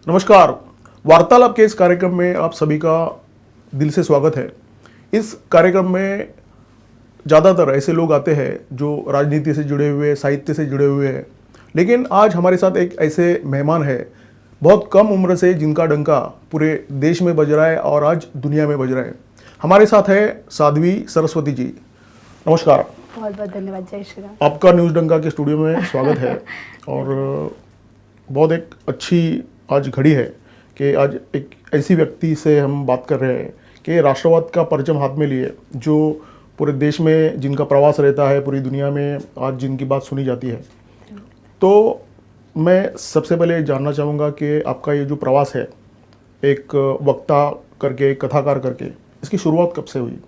नमस्कार। वार्तालाप के इस कार्यक्रम में आप सभी का दिल से स्वागत है। इस कार्यक्रम में ज़्यादातर ऐसे लोग आते हैं जो राजनीति से जुड़े हुए, साहित्य से जुड़े हुए हैं, लेकिन आज हमारे साथ एक ऐसे मेहमान है बहुत कम उम्र से जिनका डंका पूरे देश में बज रहा है और आज दुनिया में बज रहा है। हमारे साथ है साध्वी सरस्वती जी। नमस्कार। बहुत बहुत धन्यवाद। जय श्री राम। आपका न्यूज़ डंका के स्टूडियो में स्वागत है और बहुत एक अच्छी आज घड़ी है कि आज एक ऐसी व्यक्ति से हम बात कर रहे हैं कि राष्ट्रवाद का परचम हाथ में लिए, जो पूरे देश में जिनका प्रवास रहता है, पूरी दुनिया में आज जिनकी बात सुनी जाती है। तो मैं सबसे पहले जानना चाहूँगा कि आपका ये जो प्रवास है, एक वक्ता करके, एक कथाकार करके, इसकी शुरुआत कब से हुई?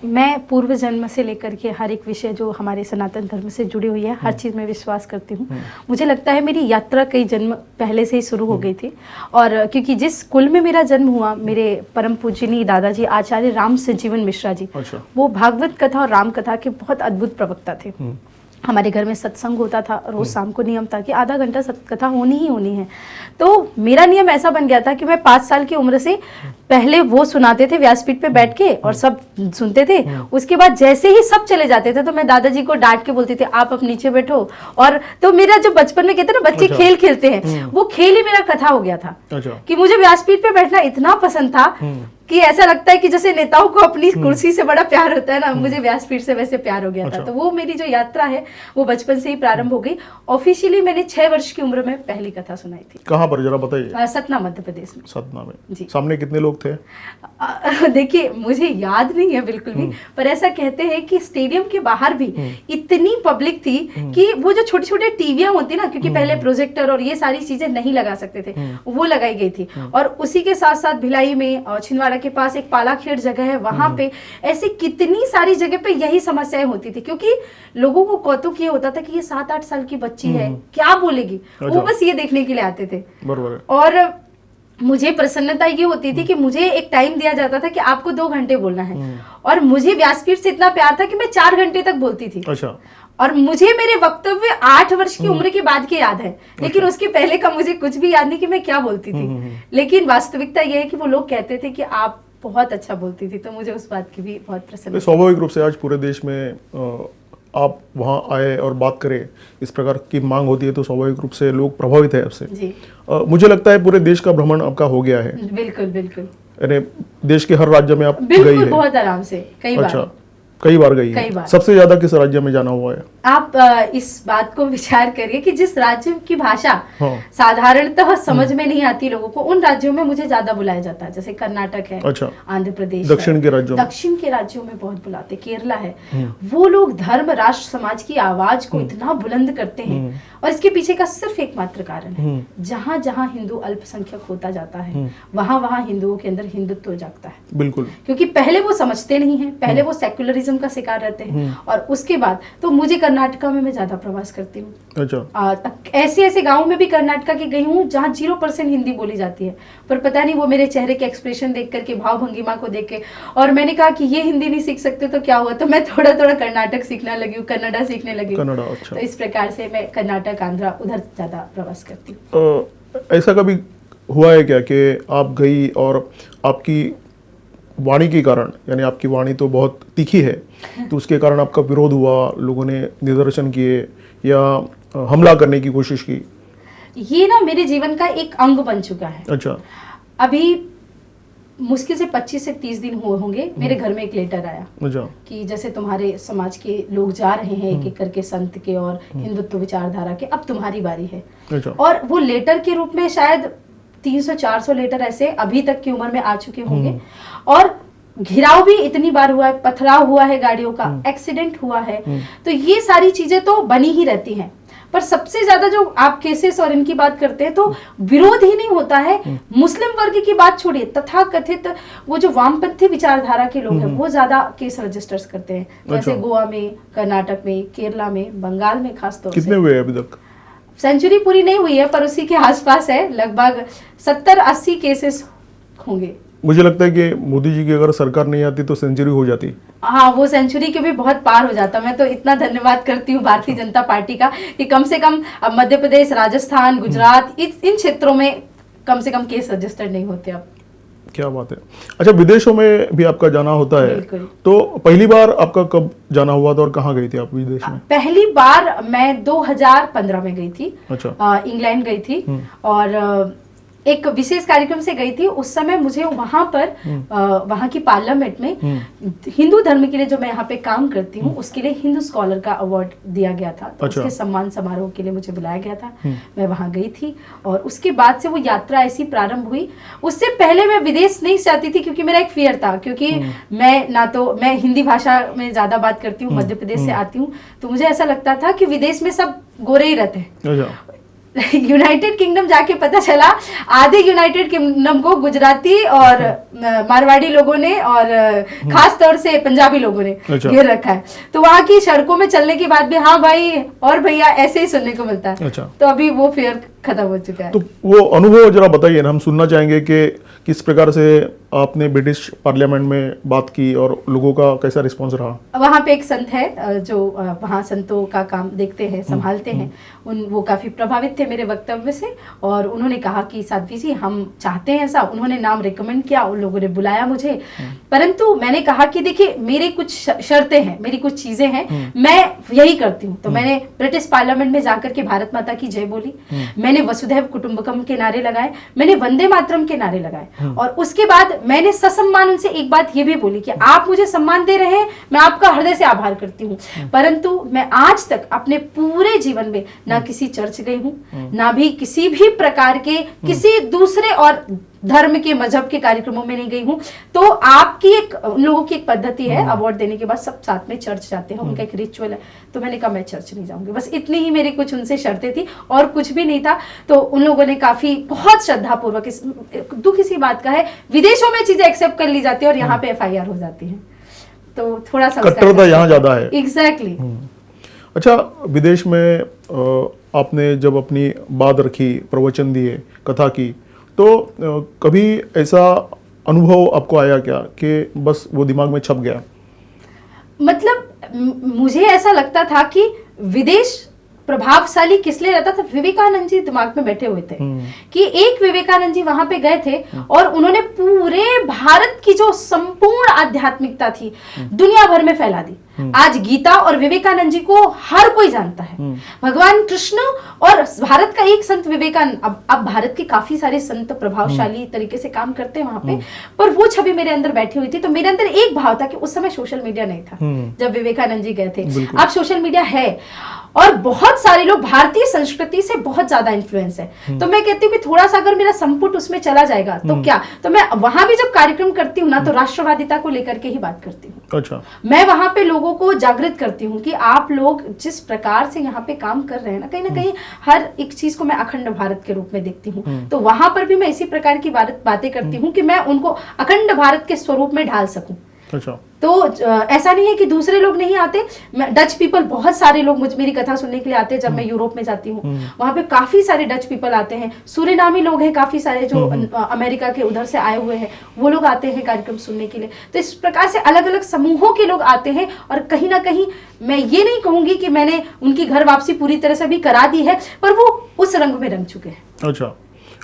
मैं पूर्व जन्म से लेकर के हर एक विषय जो हमारे सनातन धर्म से जुड़ी हुई है, हर चीज़ में विश्वास करती हूँ। मुझे लगता है मेरी यात्रा कई जन्म पहले से ही शुरू हो गई थी। और क्योंकि जिस कुल में मेरा जन्म हुआ, मेरे परम पूजनीय दादाजी आचार्य राम संजीवन मिश्रा जी, वो भागवत कथा और राम कथा के बहुत अद्भुत प्रवक्ता थे। हमारे घर में सत्संग होता था, रोज शाम को नियम था कि आधा घंटा सत्कथा होनी ही होनी है। तो मेरा नियम ऐसा बन गया था कि मैं 5 साल की उम्र से पहले वो सुनाते थे व्यासपीठ पे बैठ के और सब सुनते थे। उसके बाद जैसे ही सब चले जाते थे तो मैं दादाजी को डांट के बोलती थी, आप अब नीचे बैठो। और तो मेरा जो बचपन में कहते हैं ना बच्चे खेल खेलते हैं, वो खेल ही मेरा कथा हो गया था कि मुझे व्यासपीठ पे बैठना इतना पसंद था कि ऐसा लगता है कि जैसे नेताओं को अपनी कुर्सी से बड़ा प्यार होता है ना, मुझे व्यासपीठ से वैसे प्यार हो गया था। तो वो मेरी जो यात्रा है वो बचपन से ही प्रारंभ हो गई। ऑफिशियली मैंने 6 वर्ष की उम्र में पहली कथा सुनाई थी। कहाँ पर, जरा बताइए? सतना, मध्य प्रदेश में। सतना में जी। सामने कितने लोग थे? देखिए, मुझे याद नहीं है बिल्कुल भी, पर ऐसा कहते हैं कि स्टेडियम के बाहर भी इतनी पब्लिक थी कि वो जो छोटी छोटी टीवियां होती ना, क्योंकि पहले प्रोजेक्टर और ये सारी चीजें नहीं लगा सकते थे, वो लगाई गई थी। और उसी के साथ साथ भिलाई में और छिंदवाड़ा के पास एक पालाखेड़ जगह है, वहां पे ऐसी कितनी सारी जगह पे यही समस्याएं होती थी। क्योंकि लोगों को कौतुक ये होता था कि ये 7-8 साल की बच्ची है, क्या बोलेगी, वो बस ये देखने के लिए आते थे। और मुझे प्रसन्नता ये होती थी कि मुझे एक टाइम दिया जाता था कि आपको 2 घंटे बोलना है, और मुझे व्यासपीठ से इतना प्यार था कि मैं 4 घंटे तक बोलती थी। अच्छा। और मुझे मेरे वक्तव्य 8 वर्ष की उम्र के बाद के याद है, लेकिन उसके पहले का मुझे कुछ भी याद नहीं कि मैं क्या बोलती थी। लेकिन वास्तविकता यह है कि वो लोग कहते थे कि आप बहुत अच्छा बोलती थी, तो मुझे उस बात की भी बहुत प्रसन्नता। स्वाभाविक रूप से आज पूरे देश में आप वहाँ आए और बात करें, इस प्रकार की मांग होती है तो स्वाभाविक रूप से लोग प्रभावित है आपसे। जी। मुझे लगता है पूरे देश का भ्रमण आपका हो गया है। बिल्कुल बिल्कुल। यानी देश के हर राज्य में आप गई है? बहुत आराम से, कई बार। अच्छा, कई बार गई है। सबसे ज्यादा किस राज्य में जाना हुआ है? आप इस बात को विचार करिए कि जिस राज्य की भाषा साधारणतः समझ में नहीं आती लोगों को, उन राज्यों में मुझे ज्यादा बुलाया जाता है। जैसे कर्नाटक है, अच्छा, आंध्र प्रदेश, दक्षिण के राज्यों में बहुत बुलाते, केरला है। वो लोग धर्म, राष्ट्र, समाज की आवाज को इतना बुलंद करते हैं, और इसके पीछे का सिर्फ एकमात्र कारण है, जहाँ जहाँ हिंदू अल्पसंख्यक होता जाता है, वहाँ वहाँ हिंदुओं के अंदर हिंदुत्व जागता है। बिल्कुल। क्योंकि पहले वो समझते नहीं है, पहले वो सेक्युलरिज्म का शिकार रहते हैं, और उसके बाद तो मुझे कर्नाटका में मैं ज्यादा प्रवास करती हूँ। अच्छा। ऐसे ऐसे गाँव में भी कर्नाटका की गई हूँ जहाँ 0% हिंदी बोली जाती है, पर पता नहीं वो मेरे चेहरे के एक्सप्रेशन देख करके, भाव भंगिमा को देख के, और मैंने कहा कि ये हिंदी नहीं सीख सकते तो क्या हुआ, तो मैं थोड़ा थोड़ा कर्नाटक सीखने लगी हूँ, कन्नड़ा सीखने लगी। अच्छा। तो इस प्रकार से मैं कर्नाटक, आंध्रा, उधर ज्यादा प्रवास करती हूँ। ऐसा कभी हुआ है क्या कि आप गई और आपकी वाणी के कारण, यानी आपकी वाणी तो बहुत तीखी है, तो उसके कारण आपका विरोध हुआ, लोगों ने निदर्शन किए या हमला करने की कोशिश की? ये ना मेरे जीवन का एक अंग बन चुका है। अच्छा। अभी मुश्किल से 25 से 30 दिन हुए होंगे, मेरे घर में एक लेटर आया। अच्छा। कि जैसे तुम्हारे समाज के लोग जा रहे हैं एक एक करके संत के और हिंदुत्व विचारधारा के, अब तुम्हारी बारी है। अच्छा। और वो लेटर के रूप में शायद 300-400 लेटर ऐसे अभी तक की उम्र में आ चुके होंगे, और घिराव भी इतनी बार हुआ है, पथराव हुआ है, गाड़ियों का एक्सीडेंट हुआ है, तो ये सारी चीजें तो बनी ही रहती हैं। पर सबसे ज्यादा जो आप केसेस और इनकी बात करते हैं तो विरोध ही नहीं होता है। मुस्लिम वर्ग की बात छोड़िए, तथा कथित वो जो वामपंथी विचारधारा के लोग हैं वो ज्यादा केस रजिस्टर्स करते हैं। जैसे गोवा में, कर्नाटक में, केरला में, बंगाल में खासतौर से। कितने हुए अभी तक? सेंचुरी पूरी नहीं हुई है पर उसी के आसपास है, लगभग 70-80 केसेस होंगे। मुझे लगता है कि मोदी जी की अगर सरकार नहीं आती तो सेंचुरी हो जाती। हाँ, वो सेंचुरी के भी बहुत पार हो जाता। मैं तो इतना धन्यवाद करती हूँ भारतीय जनता पार्टी का कि कम से कम अब मध्य प्रदेश, राजस्थान, गुजरात इन क्षेत्रों में कम से कम केस रजिस्टर्ड नहीं होते अब। क्या बात है। अच्छा, विदेशों में भी आपका जाना होता है, बिल्कुल। तो पहली बार आपका कब जाना हुआ था और कहाँ गई थी आप विदेश में? पहली बार मैं 2015 में गई थी। अच्छा। इंग्लैंड गई थी और एक विशेष कार्यक्रम से गई थी। उस समय मुझे वहां पर वहां की पार्लियामेंट में हिंदू धर्म के लिए जो मैं यहाँ पे काम करती हूँ उसके लिए हिंदू स्कॉलर का अवार्ड दिया गया था। तो अच्छा। उसके सम्मान समारोह के लिए मुझे बुलाया गया था। मैं वहां गई थी और उसके बाद से वो यात्रा ऐसी प्रारंभ हुई। उससे पहले मैं विदेश नहीं चाहती थी क्योंकि मेरा एक फियर था, क्योंकि मैं हिंदी भाषा में ज्यादा बात करती हूँ, मध्य प्रदेश से आती हूँ, तो मुझे ऐसा लगता था कि विदेश में सब गोरे ही रहते हैं। यूनाइटेड किंगडम जाके पता चला आधे यूनाइटेड किंगडम को गुजराती और मारवाड़ी लोगों ने और खास तौर से पंजाबी लोगों ने घेर रखा है। तो वहाँ की सड़कों में चलने के बाद भी हाँ भाई और भैया ऐसे ही सुनने को मिलता है। अच्छा। तो अभी वो फेयर खत्म हो चुका है। तो वो अनुभव जरा बताइए ना, हम सुनना चाहेंगे कि किस प्रकार से आपने ब्रिटिश पार्लियामेंट में बात की और लोगों का कैसा रिस्पांस रहा। वहाँ पे एक संत है जो वहाँ संतों का काम देखते हैं, संभालते हैं। वो काफी प्रभावित थे मेरे वक्तव्य से और उन्होंने कहा कि साध्वी जी हम चाहते हैं ऐसा। उन्होंने नाम रिकमेंड किया, उन लोगों ने बुलाया मुझे, परंतु मैंने कहा कि देखिए मेरी कुछ शर्तें हैं, मेरी कुछ चीजें हैं, मैं यही करती हूँ। तो मैंने ब्रिटिश पार्लियामेंट में जाकर के भारत माता की जय बोली, मैंने वसुधैव कुटुंबकम के नारे लगाए, मैंने वंदे मातरम के नारे लगाए और उसके बाद मैंने ससम्मान उनसे एक बात ये भी बोली कि आप मुझे सम्मान दे रहे हैं, मैं आपका हृदय से आभार करती हूँ, परंतु मैं आज तक अपने पूरे जीवन में ना किसी चर्च गई हूँ, ना भी किसी भी प्रकार के किसी दूसरे और धर्म के मजहब के कार्यक्रमों में नहीं गई हूँ। तो आपकी उन लोगों की एक पद्धति है, अवार्ड देने के बाद सब साथ में चर्च जाते हैं, उनका एक रिचुअल है। तो मैंने कहा मैं चर्च नहीं जाऊंगी। बस इतनी ही मेरी कुछ उनसे शर्तें थी और कुछ भी नहीं था। तो उन लोगों ने काफी बहुत श्रद्धा पूर्वक, दुख इसी बात का है विदेशों में चीजें एक्सेप्ट कर ली जाती है और यहाँ पे FIR हो जाती है। तो थोड़ा सा कट्टरता यहाँ ज्यादा है। एग्जैक्टली। अच्छा, विदेश में आपने जब अपनी बात रखी, प्रवचन दिए, कथा की, तो कभी ऐसा अनुभव आपको आया क्या कि बस वो दिमाग में छप गया? मतलब मुझे ऐसा लगता था कि विदेश प्रभावशाली किस लिए रहता था। विवेकानंद जी दिमाग में बैठे हुए थे कि एक विवेकानंद जी वहां पे गए थे और उन्होंने पूरे भारत की जो संपूर्ण आध्यात्मिकता थी दुनिया भर में फैला दी। आज गीता और विवेकानंद जी को हर कोई जानता है, भगवान कृष्ण और भारत का एक संत विवेकानंद। अब भारत के काफी सारे संत प्रभावशाली तरीके से काम करते हैं वहां पे, पर वो छवि मेरे अंदर बैठी हुई थी। तो मेरे अंदर एक भाव था कि उस समय सोशल मीडिया नहीं था जब विवेकानंद जी गए थे। अब सोशल मीडिया है और बहुत सारे लोग भारतीय संस्कृति से बहुत ज्यादा इन्फ्लुएंस है। तो मैं कहती हूँ कि थोड़ा सा अगर मेरा संपुट उसमें चला जाएगा तो क्या, तो मैं वहां भी जब कार्यक्रम करती हूँ ना तो राष्ट्रवादिता को लेकर के ही बात करती हूँ। अच्छा। मैं वहां पे लोगों को जागृत करती हूँ कि आप लोग जिस प्रकार से यहाँ पे काम कर रहे हैं ना कहीं हर एक चीज को मैं अखंड भारत के रूप में देखती हूँ। तो वहां पर भी मैं इसी प्रकार की बातें करती हूँ कि मैं उनको अखंड भारत के स्वरूप में ढाल सकूं। अच्छा। तो ऐसा नहीं है कि दूसरे लोग नहीं आते। डच पीपल, बहुत सारे लोग मेरी कथा सुनने के लिए आते हैं। जब मैं यूरोप में जाती हूँ वहां पे काफी सारे डच पीपल आते हैं, सूरीनामी लोग हैं काफी सारे जो अमेरिका के उधर से आए हुए हैं, वो लोग आते हैं कार्यक्रम सुनने के लिए। तो इस प्रकार से अलग अलग समूहों के लोग आते हैं और कहीं ना कहीं मैं ये नहीं कहूंगी कि मैंने उनकी घर वापसी पूरी तरह से भी करा दी है, पर वो उस रंग में रंग चुके हैं। अच्छा।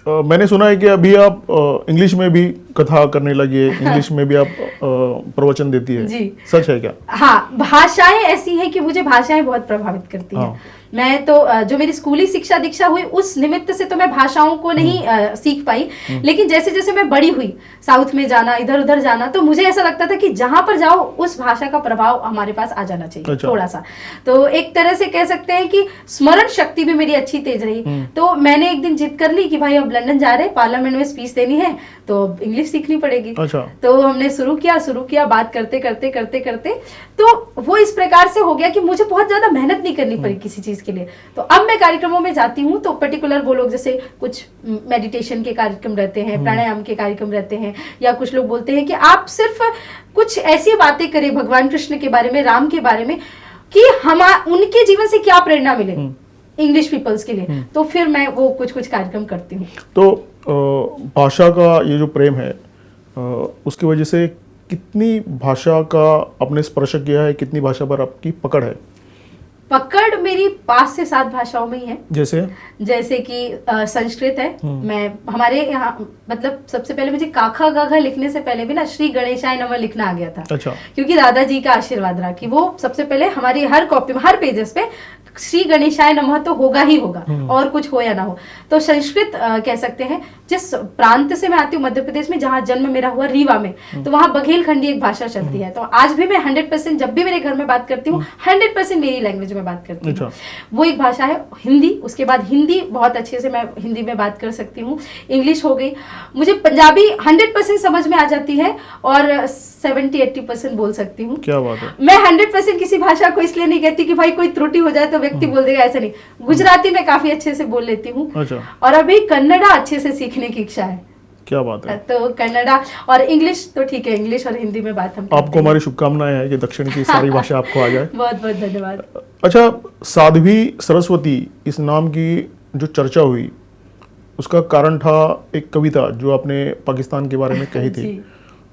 मैंने सुना है कि अभी आप इंग्लिश में भी कथा करने लगी है, इंग्लिश में भी आप प्रवचन देती है। जी। सच है क्या? हाँ, भाषाएं ऐसी हैं कि मुझे भाषाएं बहुत प्रभावित करती हैं। मैं तो जो मेरी स्कूली शिक्षा दीक्षा हुई उस निमित्त से तो मैं भाषाओं को नहीं सीख पाई, लेकिन जैसे जैसे मैं बड़ी हुई, साउथ में जाना, इधर उधर जाना, तो मुझे ऐसा लगता था कि जहां पर जाओ उस भाषा का प्रभाव हमारे पास आ जाना चाहिए। अच्छा। थोड़ा सा तो एक तरह से कह सकते हैं कि स्मरण शक्ति भी मेरी अच्छी तेज रही। तो मैंने एक दिन जिद कर ली कि भाई अब लंदन जा रहे, पार्लियामेंट में स्पीच देनी है तो इंग्लिश सीखनी पड़ेगी। अच्छा। तो हमने शुरू किया बात करते करते करते करते तो वो इस प्रकार से हो गया कि मुझे बहुत ज्यादा मेहनत नहीं करनी पड़ी किसी चीज के लिए। तो अब मैं कार्यक्रमों में जाती हूँ तो पर्टिकुलर वो लोग, जैसे कुछ मेडिटेशन के कार्यक्रम रहते हैं, प्राणायाम के कार्यक्रम रहते हैं, या कुछ लोग बोलते हैं कि आप सिर्फ कुछ ऐसी बातें करें भगवान कृष्ण के बारे में, राम के बारे में, कि हम उनके जीवन से क्या प्रेरणा मिले इंग्लिश पीपल्स के लिए। तो फिर मैं वो कुछ कार्यक्रम करती हूँ। तो भाषा का ये जो प्रेम है, उसकी वजह से कितनी भाषा का आपने स्पर्श किया है, कितनी भाषा पर आपकी पकड़ है? पकड़ मेरी 5 से 7 भाषाओं में ही है। जैसे कि संस्कृत है। मैं हमारे यहाँ मतलब सबसे पहले मुझे काखा गाघा लिखने से पहले भी ना श्री गणेशाय नमः लिखना आ गया था। अच्छा। क्योंकि दादाजी का आशीर्वाद रहा कि वो सबसे पहले हमारी हर कॉपी में, हर पेजेस पे श्री गणेशाय नमः तो होगा ही होगा, और कुछ हो या ना हो। तो संस्कृत कह सकते हैं। जिस प्रांत से मैं आती हूँ मध्य प्रदेश में, जहाँ जन्म मेरा हुआ रीवा में, तो वहाँ बघेलखंडी एक भाषा चलती है। तो आज भी मैं 100% जब भी मेरे घर में बात करती हूँ 100% मेरी लैंग्वेज में बात करती हूँ। वो एक भाषा है हिंदी। उसके बाद हिंदी बहुत अच्छे से मैं हिंदी में बात कर सकती हूँ। इंग्लिश हो गई। मुझे पंजाबी 100% समझ में आ जाती है और 70-80% बोल सकती हूँ। क्या बात है। मैं 100% किसी भाषा को इसलिए नहीं कहती कि भाई कोई त्रुटि हो जाए तो व्यक्ति बोल देगा, ऐसा नहीं। गुजराती में काफी अच्छे से बोल लेती हूँ। अच्छा। और अभी कन्नड़ा अच्छे से सीखने की इच्छा है। क्या बात है। तो कन्नड़ा और इंग्लिश तो ठीक है, इंग्लिश और हिंदी में बात हम आपको हमारी शुभकामनाएं हैं कि दक्षिण की सारी भाषा आपको आ जाए। बहुत बहुत धन्यवाद। अच्छा, साध्वी सरस्वती इस नाम की जो चर्चा हुई, उसका कारण था एक कविता जो आपने पाकिस्तान के बारे में कही थी,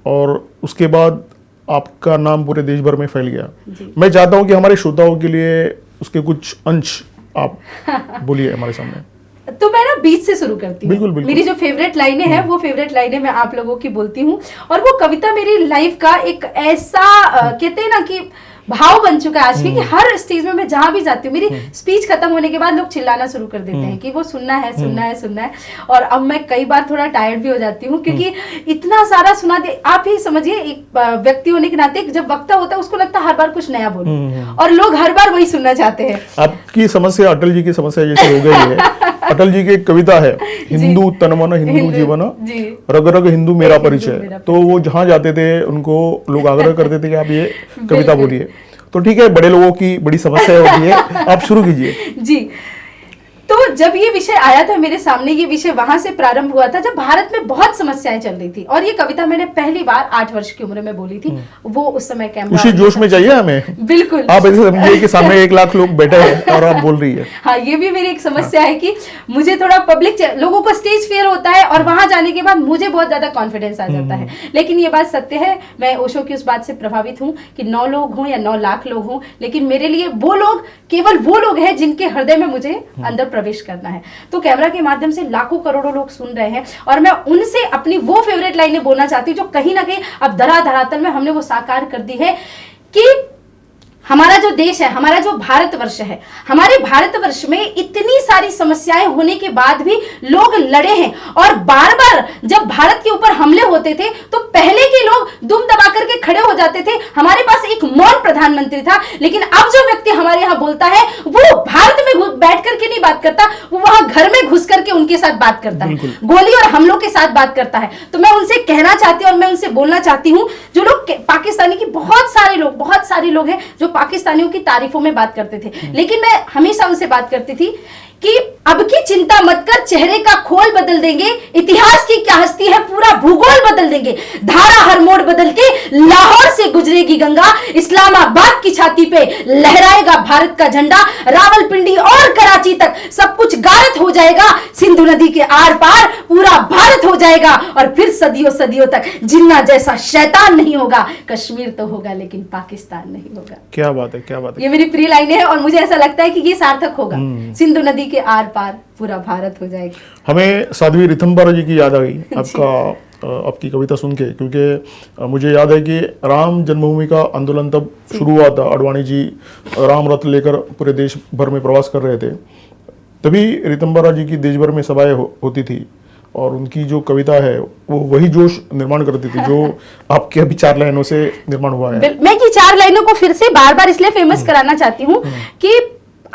और उसके बाद आपका नाम पूरे देश भर में फैल गया। मैं चाहता हूं कि हमारे श्रोताओं के लिए उसके कुछ अंश आप बोलिए हमारे सामने। तो मैं ना बीच से शुरू करती हूँ। बिल्कुल, बिल्कुल। मेरी जो फेवरेट लाइनें हैं वो फेवरेट लाइनें मैं आप लोगों की बोलती हूँ। और वो कविता मेरी लाइफ का एक ऐसा कहते हैं ना कि भाव बन चुका है आज भी, कि हर स्टेज में मैं जहां भी जाती हूँ, मेरी स्पीच खत्म होने के बाद लोग चिल्लाना शुरू कर देते हैं कि वो सुनना है, सुनना है, सुनना है। और अब मैं कई बार थोड़ा टायर्ड भी हो जाती हूँ, क्योंकि इतना सारा सुना दे। आप ही समझिए, एक व्यक्ति होने के नाते जब वक्ता होता है उसको लगता है हर बार कुछ नया बोलूं, और लोग हर बार वही सुनना चाहते हैं। आपकी समस्या अटल जी की समस्या जैसे हो गई है। अटल जी की एक कविता है, हिंदू तन मन हिंदू जीवन, रग रग हिंदू मेरा परिचय। तो वो जहाँ जाते थे उनको लोग आग्रह करते थे कि आप ये कविता बोलिए। तो ठीक है, बड़े लोगों की बड़ी समस्या होती है, आप शुरू कीजिए। जी। तो जब ये विषय आया था मेरे सामने, ये विषय वहां से प्रारंभ हुआ था जब भारत में बहुत समस्याएं चल रही थी, और ये कविता मैंने पहली बार 8 वर्ष की उम्र में बोली थी। वो उस समय कैमरा उसी जोश में चाहिए हमें। बिल्कुल। आप ऐसे समझिए कि सामने 1 लाख लोग बैठे हैं और आप बोल रही है। हाँ, ये भी मेरी एक समस्या है कि मुझे थोड़ा पब्लिक, लोगों को स्टेज फेयर होता है और वहां जाने के बाद मुझे बहुत ज्यादा कॉन्फिडेंस आ जाता है। लेकिन ये बात सत्य है, मैं ओशो की उस बात से प्रभावित हूँ कि 9 लोग हों या 9 लाख लोग हों, लेकिन मेरे लिए वो लोग केवल वो लोग हैं जिनके हृदय में मुझे अंदर प्रवेश करना है। तो कैमरा के माध्यम से लाखों करोड़ों लोग सुन रहे हैं, और मैं उनसे अपनी वो फेवरेट लाइनें बोलना चाहती हूँ जो कहीं ना कहीं अब धरातल में हमने वो साकार कर दी है कि हमारा जो देश है, हमारा जो भारतवर्ष है, हमारे भारतवर्ष में इतनी सारी समस्याएं होने के बाद भी लोग लड़े हैं। और बार बार जब भारत के ऊपर हमले होते थे तो पहले के लोग दुम दबा करके खड़े हो जाते थे। हमारे पास एक मौन प्रधानमंत्री था, लेकिन अब जो व्यक्ति हमारे यहाँ बोलता है वो भारत में बैठ करके नहीं बात करता, वो वहां घर में घुस करके उनके साथ बात करता है, गोली और हमलों के साथ बात करता है। तो मैं उनसे कहना चाहती हूँ और मैं उनसे बोलना चाहती हूँ, जो लोग पाकिस्तानी की बहुत सारे लोग हैं जो पाकिस्तानियों की तारीफों में बात करते थे, लेकिन मैं हमेशा उनसे बात करती थी कि अब की चिंता मत कर, चेहरे का खोल बदल देंगे, इतिहास की क्या हस्ती है, पूरा भूगोल बदल देंगे, धारा हर मोड़ बदल के लाहौर से गुजरेगी गंगा, इस्लामाबाद की छाती पे लहराएगा भारत का झंडा, रावलपिंडी और कराची तक सब कुछ गारत हो जाएगा, सिंधु नदी के आर पार पूरा भारत हो जाएगा, और फिर सदियों सदियों तक जिन्ना जैसा शैतान नहीं होगा, कश्मीर तो होगा लेकिन पाकिस्तान नहीं होगा। क्या बात है, क्या बात है। ये मेरी प्रिय लाइनें हैं और मुझे ऐसा लगता है कि ये सार्थक होगा, सिंधु नदी के आर पार पूरा भारत हो जाएगा। हमें साध्वी ऋतंभरा जी की याद आ गई आपकी कविता सुन के, क्योंकि मुझे याद है कि राम जन्मभूमि का आंदोलन तब शुरू हुआ था। अडवाणी जी राम रथ लेकर पूरे देश भर में प्रवास कर रहे थे, तभी ऋतंभरा जी की देश भर में सभाएं होती थी, और उनकी जो कविता है वो वही जोश निर्माण करती थी जो आपके अभी 4 लाइनों से निर्माण हुआ है। मैं ये 4 लाइनों को फिर से बार बार इसलिए फेमस कराना चाहती हूँ कि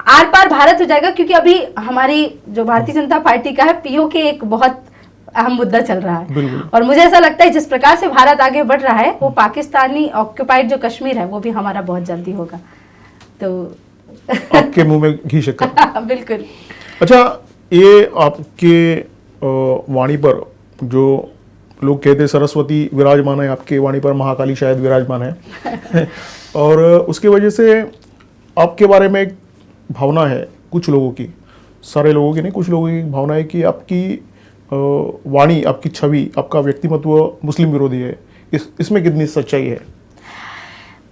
आर पार भारत हो जाएगा, क्योंकि अभी हमारी जो भारतीय जनता पार्टी का है पीओ के एक बहुत अहम मुद्दा चल रहा है, और मुझे ऐसा लगता है जिस प्रकार से भारत आगे बढ़ रहा है, वो पाकिस्तानी ऑक्युपाइड जो कश्मीर है वो भी हमारा बहुत जल्दी होगा। तो आपके मुंह में घी शक्कर। बिल्कुल। अच्छा, ये आपके वाणी पर जो लोग कहते हैं सरस्वती विराजमान है, आपके वाणी पर महाकाली शायद विराजमान है और उसकी वजह से आपके बारे में एक भावना है कुछ लोगों की, सारे लोगों की नहीं, कुछ लोगों की भावना है कि आपकी वाणी, आपकी छवि, आपका व्यक्तिमत्व मुस्लिम विरोधी है, इसमें कितनी सच्चाई है?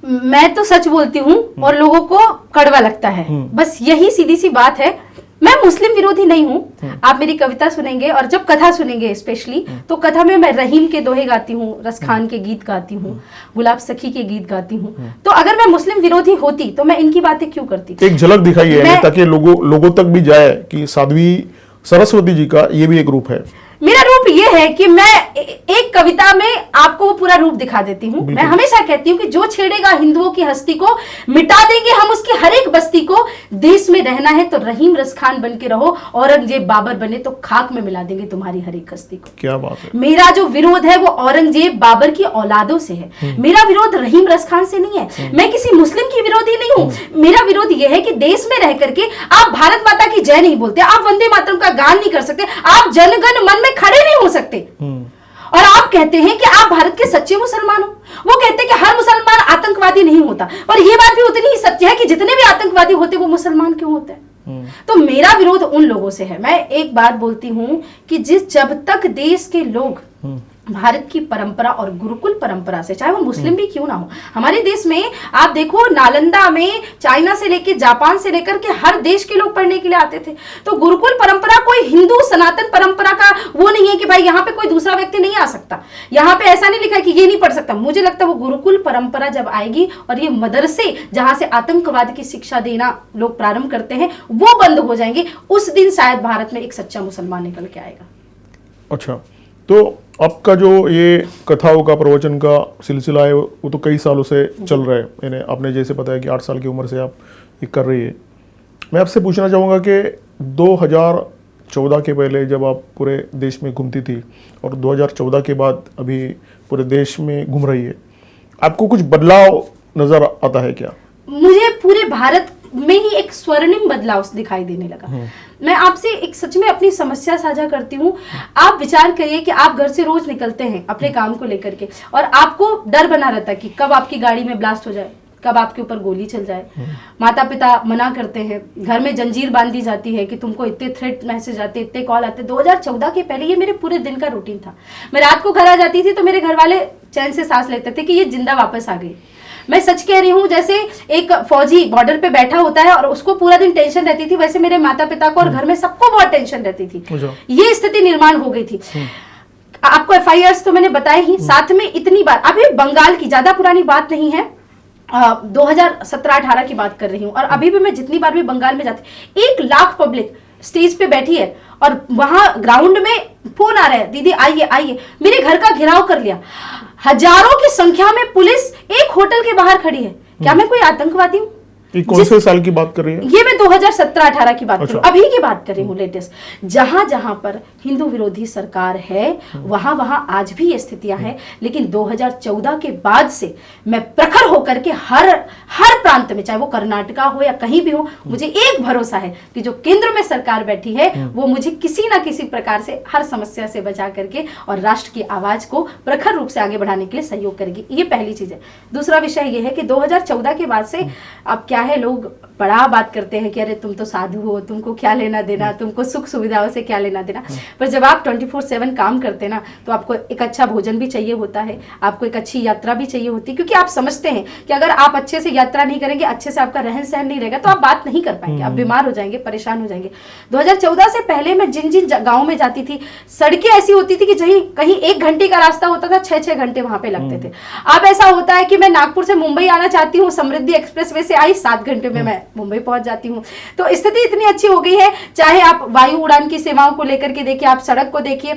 मैं तो सच बोलती हूँ और लोगों को कड़वा लगता है, बस यही सीधी सी बात है। मैं मुस्लिम विरोधी नहीं हूँ। आप मेरी कविता सुनेंगे और जब कथा सुनेंगे स्पेशली, तो कथा में मैं रहीम के दोहे गाती हूँ, रस खान के गीत गाती हूँ, गुलाब सखी के गीत गाती हूँ। तो अगर मैं मुस्लिम विरोधी होती तो मैं इनकी बातें क्यों करती? एक झलक दिखाई है ताकि लोगों तक भी जाए कि साध्वी सरस्वती जी का ये भी एक रूप है। मेरा रूप ये है कि मैं एक कविता में आपको वो पूरा रूप दिखा देती हूँ। मैं हमेशा कहती हूँ कि जो छेड़ेगा हिंदुओं की हस्ती को, मिटा देंगे हम उसकी हर एक बस्ती को। देश में रहना है तो रहीम रसखान बन के रहो, औरंगजेब बाबर बने तो खाक में मिला देंगे तुम्हारी हर एक हस्ती को। क्या बात है। मेरा जो विरोध है वो औरंगजेब बाबर की औलादों से है। मेरा विरोध रहीम रसखान से नहीं है। मैं किसी मुस्लिम की विरोधी नहीं हूँ। मेरा विरोध ये है कि देश में रह करके आप भारत माता की जय नहीं बोलते, आप वंदे मातरम का गान नहीं कर सकते, आप जनगण मन में खड़े नहीं हो सकते, और आप कहते हैं कि आप भारत के सच्चे मुसलमान हो। वो कहते हैं कि हर मुसलमान आतंकवादी नहीं होता, और ये बात भी उतनी ही सत्य है कि जितने भी आतंकवादी होते वो मुसलमान क्यों होते हैं। तो मेरा विरोध उन लोगों से है। मैं एक बात बोलती हूं कि जब तक देश के लोग भारत की परंपरा और गुरुकुल परंपरा से, चाहे वो मुस्लिम भी क्यों ना हो, हमारे देश में आप देखो नालंदा में चाइना से लेकर जापान से लेकर के हर देश के लोग पढ़ने के लिए आते थे। तो गुरुकुल परंपरा कोई हिंदू सनातन परंपरा का वो नहीं है कि भाई यहाँ पे कोई दूसरा व्यक्ति नहीं आ सकता, यहाँ पे ऐसा नहीं लिखा है कि ये नहीं पढ़ सकता। मुझे लगता है वो गुरुकुल परंपरा जब आएगी और ये मदरसे जहां से आतंकवाद की शिक्षा देना लोग प्रारंभ करते हैं वो बंद हो जाएंगे, उस दिन शायद भारत में एक सच्चा मुसलमान निकल के आएगा। अच्छा, तो आपका जो ये कथाओं का प्रवचन का सिलसिला है वो तो कई सालों से चल रहा है। यानी आपने जैसे बताया कि 8 साल की उम्र से आप ये कर रही है। मैं आपसे पूछना चाहूँगा कि 2014 के पहले जब आप पूरे देश में घूमती थी और 2014 के बाद अभी पूरे देश में घूम रही है, आपको कुछ बदलाव नज़र आता है क्या? मुझे पूरे भारत में ही एक स्वर्णिम बदलाव दिखाई देने लगा। मैं आपसे एक सच में अपनी समस्या साझा करती हूँ। आप विचार करिए कि आप घर से रोज निकलते हैं अपने काम को लेकर के, और आपको डर बना रहता है कि कब आपकी गाड़ी में ब्लास्ट हो जाए, कब आपके ऊपर गोली चल जाए। माता पिता मना करते हैं, घर में जंजीर बांधी जाती है कि तुमको इतने थ्रेट मैसेज आते, इतने कॉल आते। 2014 के पहले ये मेरे पूरे दिन का रूटीन था। मैं रात को घर आ जाती थी तो मेरे घर वाले चैन से सांस लेते थे कि ये जिंदा वापस आ गई। मैं सच कह रही हूँ, जैसे एक फौजी बॉर्डर पे बैठा होता है और उसको पूरा दिन टेंशन रहती थी, वैसे मेरे माता पिता को और घर में सबको बहुत टेंशन रहती थी। ये स्थिति निर्माण हो गई थी। आपको FIRs तो मैंने बताया ही, साथ में इतनी बार, अभी बंगाल की ज्यादा पुरानी बात नहीं है, 2017-18 की बात कर रही हूँ, और अभी भी मैं जितनी बार भी बंगाल में जाती, 1 लाख पब्लिक स्टेज पे बैठी है और वहां ग्राउंड में फोन आ रहा है, दीदी आइए आइए। मेरे घर का घेराव कर लिया, हजारों की संख्या में पुलिस एक होटल के बाहर खड़ी है। क्या मैं कोई आतंकवादी हूँ? ये कौन से साल की बात कर रही है? ये मैं 2017-18 की बात कर रही हूँ, अभी की बात कर रही हूँ, लेटेस्ट। जहां जहां पर हिंदू विरोधी सरकार है वहां वहां आज भी ये स्थितियां हैं। लेकिन 2014 के बाद से मैं प्रखर होकर के हर प्रांत में, चाहे वो कर्नाटका हो या कहीं भी हो, मुझे एक भरोसा है कि जो केंद्र में सरकार बैठी है वो मुझे किसी ना किसी प्रकार से हर समस्या से बचा करके और राष्ट्र की आवाज को प्रखर रूप से आगे बढ़ाने के लिए सहयोग करेगी। ये पहली चीज है। दूसरा विषय ये है कि 2014 के बाद से अब क्या है, लोग बड़ा बात करते हैं कि अरे तुम तो साधु हो, तुमको क्या लेना देना, तुमको सुख सुविधाओं से क्या लेना देना। पर जब आप 24/7 काम करते ना, तो आपको एक अच्छा भोजन भी चाहिए होता है, आपको एक अच्छी यात्रा भी चाहिए होती है, क्योंकि आप समझते हैं कि अगर आप अच्छे से यात्रा नहीं करेंगे, अच्छे से आपका रहन सहन नहीं रहेगा, तो आप बात नहीं कर पाएंगे, आप बीमार हो जाएंगे, परेशान हो जाएंगे। 2014 से पहले मैं जिन जिन गाँव में जाती थी, सड़कें ऐसी होती थी कि कहीं 1 घंटे का रास्ता होता था, 6-6 घंटे वहां पे लगते थे। अब ऐसा होता है कि मैं नागपुर से मुंबई आना चाहती हूँ, समृद्धि एक्सप्रेस वे से आई, 7 घंटे में मैं मुंबई पहुंच जाती हूँ। तो स्थिति इतनी अच्छी हो गई है, चाहे आप वायु उड़ान की सेवाओं को लेकर के देखिए, आप सड़क को देखिए,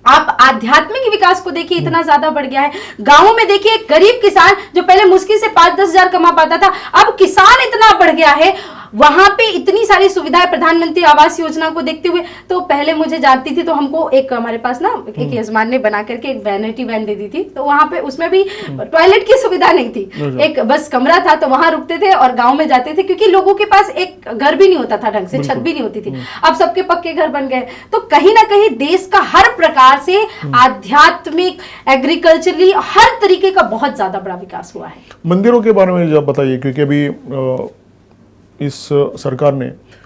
आप आध्यात्मिक विकास को देखिए, इतना ज्यादा बढ़ गया है। गांवों में देखिए, गरीब किसान जो पहले मुश्किल से 5-10 हजार कमा पाता था, अब किसान इतना बढ़ गया है, वहां पे इतनी सारी सुविधाएं, प्रधानमंत्री आवास योजना को देखते हुए। तो पहले मुझे जाती थी तो हमको एक, हमारे पास ना एक यजमान ने बना करके एक वैनिटी वैन दे दी थी, तो वहां पे उसमें भी टॉयलेट की सुविधा नहीं थी, एक बस कमरा था, तो वहां रुकते थे और गांव में जाते थे, क्योंकि लोगों के पास एक घर भी नहीं होता था ढंग से, छत भी नहीं होती थी। अब सबके पक्के घर बन गए। तो कहीं ना कहीं देश का हर प्रकार से आध्यात्मिक, एग्रीकल्चरली, हर तरीके का बहुत ज्यादा बड़ा विकास हुआ है। मंदिरों के बारे में जब बताइए, क्योंकि अभी इस सरकार ने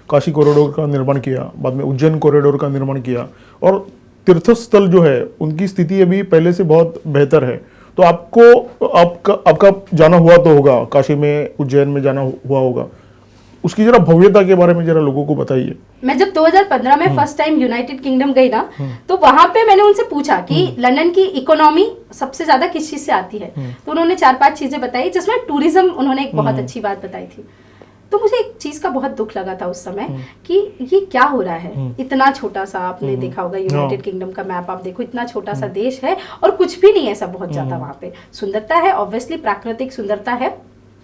काशी कॉरिडोर का निर्माण किया, बाद में उज्जैन कॉरिडोर का निर्माण किया, और तीर्थस्थल जो है उनकी स्थिति अभी पहले से बहुत बेहतर है, तो आपका जाना हुआ तो होगा, काशी में, उज्जैन में जाना हुआ होगा, उसकी जरा भव्यता के बारे में जरा लोगों को बताइए। मैं जब 2015 में फर्स्ट टाइम यूनाइटेड किंगडम गई ना, तो वहां पे मैंने उनसे पूछा कि लंदन की इकोनॉमी सबसे ज्यादा किस चीज से आती है, तो उन्होंने 4-5 चीजें बताई, जिसमें टूरिज्म उन्होंने एक बहुत अच्छी बात बताई थी। तो मुझे एक चीज का बहुत दुख लगा था उस समय कि ये क्या हो रहा है, इतना छोटा सा, आपने देखा होगा यूनाइटेड किंगडम का मैप, आप देखो इतना छोटा सा देश है और कुछ भी नहीं है ऐसा बहुत ज्यादा वहां पे। सुंदरता है, ऑब्वियसली प्राकृतिक सुंदरता है,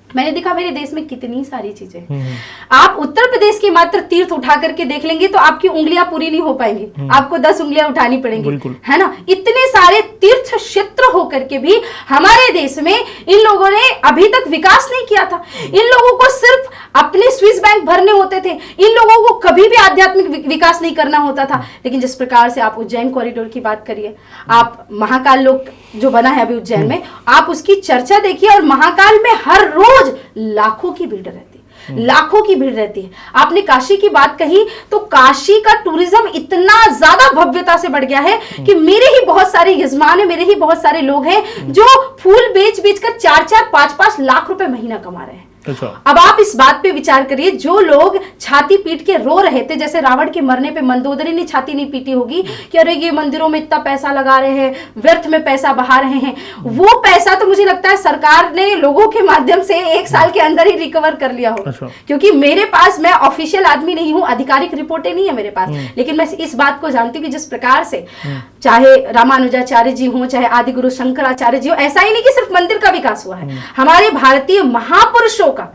मैंने देखा मेरे देश में कितनी सारी चीजें। आप उत्तर प्रदेश की मात्र तीर्थ उठा करके देख लेंगे तो आपकी उंगलियां पूरी नहीं हो पाएंगी, आपको 10 उंगलियां उठानी पड़ेंगी, है ना। इतने सारे तीर्थ क्षेत्र होकर के भी हमारे देश में इन लोगों ने अभी तक विकास नहीं किया था। इन लोगों को सिर्फ अपने स्विस बैंक भरने होते थे, इन लोगों को कभी भी आध्यात्मिक विकास नहीं करना होता था। लेकिन जिस प्रकार से आप उज्जैन कॉरिडोर की बात करिए, आप महाकाल लोक जो बना है अभी उज्जैन में, आप उसकी चर्चा देखिए, और महाकाल में हर रोज लाखों की भीड़ रहती है, लाखों की भीड़ रहती है। आपने काशी की बात कही, तो काशी का टूरिज्म इतना ज्यादा भव्यता से बढ़ गया है कि मेरे ही बहुत सारे यजमान है, मेरे ही बहुत सारे लोग हैं जो फूल बेच बेच कर 4-4, 5-5 लाख रुपए महीना कमा रहे हैं। अच्छा। अब आप इस बात पे विचार करिए, जो लोग छाती पीट के रो रहे थे, जैसे रावण के मरने पे मंदोदरी ने छाती नहीं पीटी होगी कि अरे ये मंदिरों में इतना पैसा लगा रहे हैं, व्यर्थ में पैसा बहा रहे हैं, वो पैसा तो मुझे लगता है सरकार ने लोगों के माध्यम से 1 साल के अंदर ही रिकवर कर लिया होगा। अच्छा। क्योंकि मेरे पास, मैं ऑफिशियल आदमी नहीं हूं, आधिकारिक रिपोर्टें नहीं है मेरे पास, लेकिन मैं इस बात को जानती हूँ कि जिस प्रकार से चाहे रामानुजाचार्य जी हो, चाहे आदि गुरु शंकराचार्य जी हो, ऐसा ही नहीं कि सिर्फ मंदिर का विकास हुआ है, हमारे भारतीय महापुरुषों का,